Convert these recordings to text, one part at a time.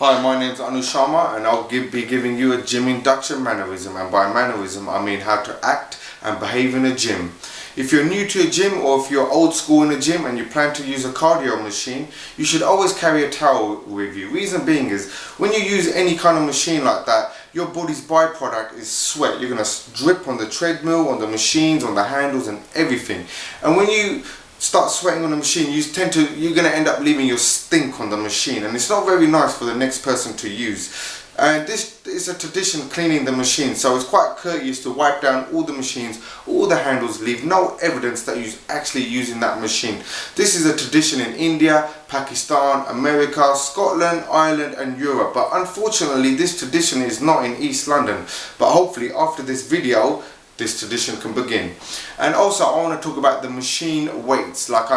Hi, my name is Anu Sharma and I'll be giving you a gym induction mannerism, and by mannerism I mean how to act and behave in a gym. If you're new to a gym or if you're old school in a gym and you plan to use a cardio machine, you should always carry a towel with you. Reason being is, when you use any kind of machine like that, your body's byproduct is sweat. You're going to drip on the treadmill, on the machines, on the handles and everything. And when you start sweating on the machine, you're going to end up leaving your stink on the machine, and it's not very nice for the next person to use. And this is a tradition, cleaning the machine, so it's quite courteous to wipe down all the machines, all the handles, leave no evidence that you're actually using that machine. This is a tradition in India, Pakistan, America, Scotland, Ireland and Europe, but unfortunately this tradition is not in East London. But hopefully after this video this tradition can begin. And also I want to talk about the machine weights, like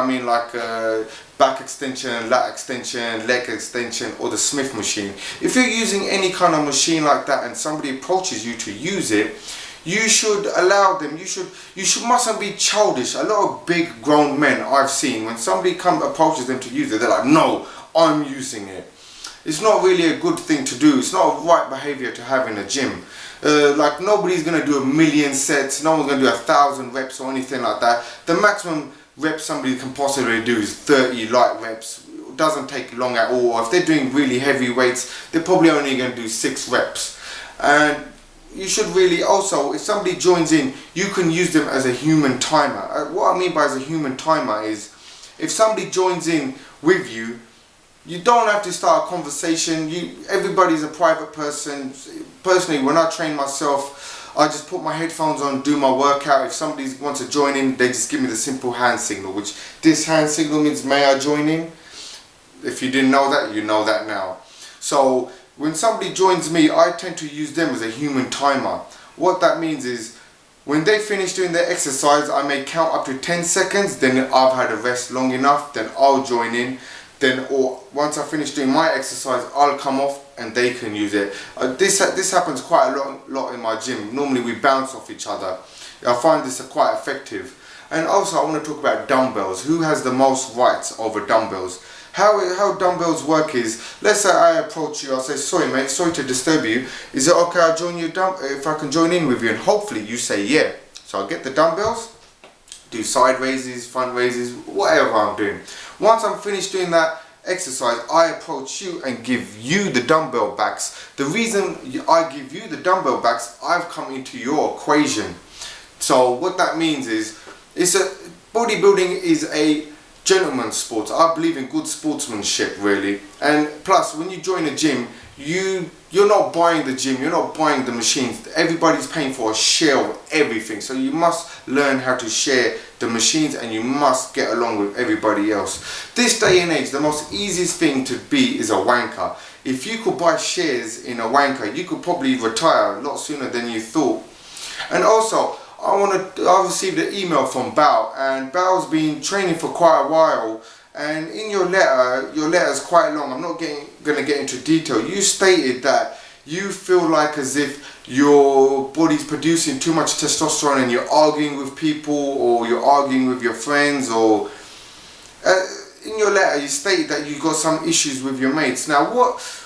back extension, lat extension, leg extension, or the Smith machine. If you're using any kind of machine like that and somebody approaches you to use it, you should allow them. Mustn't be childish. A lot of big grown men I've seen, when somebody approaches them to use it, they're like, no, I'm using it. It's not really a good thing to do. It's not a right behavior to have in a gym. Like, nobody's going to do 1,000,000 sets, no one's going to do 1,000 reps or anything like that. The maximum reps somebody can possibly do is 30 light reps. It doesn't take long at all. If they're doing really heavy weights, they're probably only going to do 6 reps. And you should really also, if somebody joins in, you can use them as a human timer. What I mean by as a human timer is, if somebody joins in with you, you don't have to start a conversation. Everybody's a private person. Personally, when I train myself, I just put my headphones on, do my workout. If somebody wants to join in, they just give me the simple hand signal, which this hand signal means, may I join in? If you didn't know that, you know that now. So when somebody joins me, I tend to use them as a human timer. What that means is, when they finish doing their exercise, I may count up to 10 seconds, then I've had a rest long enough, then I'll join in. Or once I finish doing my exercise, I'll come off and they can use it. This happens quite a lot in my gym. Normally we bounce off each other. I find this quite effective. And also I want to talk about dumbbells. Who has the most rights over dumbbells? How dumbbells work is, let's say I approach you, I'll say, sorry mate, sorry to disturb you. Is it okay I'll join you if I can join in with you? And hopefully you say yeah. So I'll get the dumbbells, do side raises, front raises, whatever I'm doing. Once I'm finished doing that exercise, I approach you and give you the dumbbell backs. The reason I give you the dumbbell backs, I've come into your equation. So what that means is, bodybuilding is a gentleman's sport. I believe in good sportsmanship, really. And plus, when you join a gym, you're not buying the gym, you're not buying the machines. Everybody's paying for a share of everything. So you must learn how to share the machines, and you must get along with everybody else. This day and age, the most easiest thing to be is a wanker. If you could buy shares in a wanker, you could probably retire a lot sooner than you thought. And also, I received an email from Bao, and Bao's been training for quite a while. And in your letter is quite long. I'm not going to get into detail. You stated that you feel like as if your body's producing too much testosterone and you're arguing with people, or you're arguing with your friends, or in your letter you stated that you got some issues with your mates. Now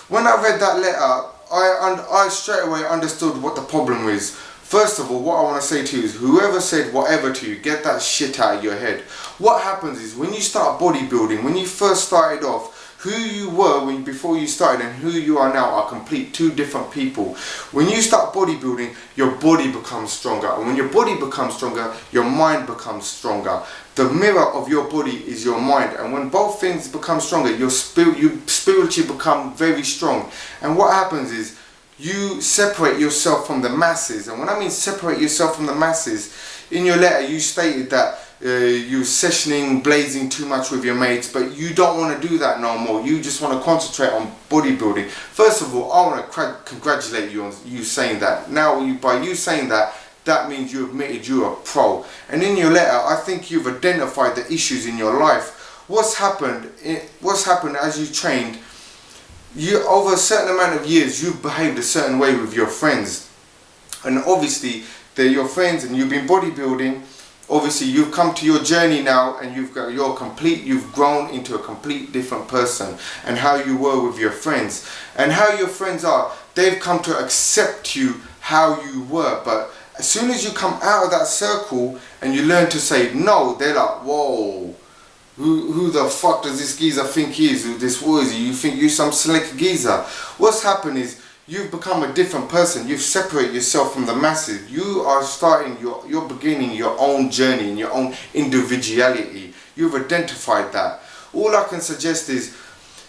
when I read that letter, I straight away understood what the problem is. First of all, what I want to say to you is, whoever said whatever to you, get that shit out of your head. What happens is, when you start bodybuilding, when you first started off, who you were before you started and who you are now are two different people. When you start bodybuilding, your body becomes stronger, and when your body becomes stronger, your mind becomes stronger. The mirror of your body is your mind, and when both things become stronger, you spiritually become very strong. And what happens is, you separate yourself from the masses. And when I mean separate yourself from the masses, in your letter you stated that you're sessioning, blazing too much with your mates, but you don't want to do that no more. You just want to concentrate on bodybuilding. First of all, I want to congratulate you on you saying that. Now, by you saying that, that means you admitted you're a pro. And in your letter, I think you've identified the issues in your life. What's happened as you trained, over a certain amount of years, you've behaved a certain way with your friends. And obviously, they're your friends and you've been bodybuilding. obviously you've come to your journey now, and you've grown into a complete different person, and how you were with your friends and how your friends are, they've come to accept you how you were. But as soon as you come out of that circle and you learn to say no, they're like, whoa, who the fuck does this geezer think he is? Who this was? You think you some slick geezer? What's happened is you've become a different person. You've separated yourself from the masses. You are starting you're beginning your own journey and your own individuality. You've identified that. All I can suggest is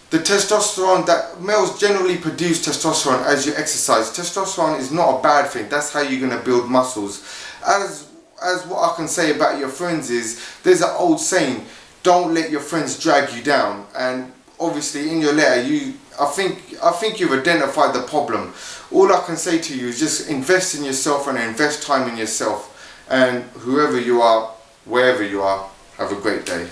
the testosterone that males generally produce testosterone as you exercise. Testosterone is not a bad thing. That's how you're going to build muscles. As what I can say about your friends is, there's an old saying, don't let your friends drag you down. And obviously in your letter, I think you've identified the problem. All I can say to you is just invest in yourself and invest time in yourself. And whoever you are, wherever you are, have a great day.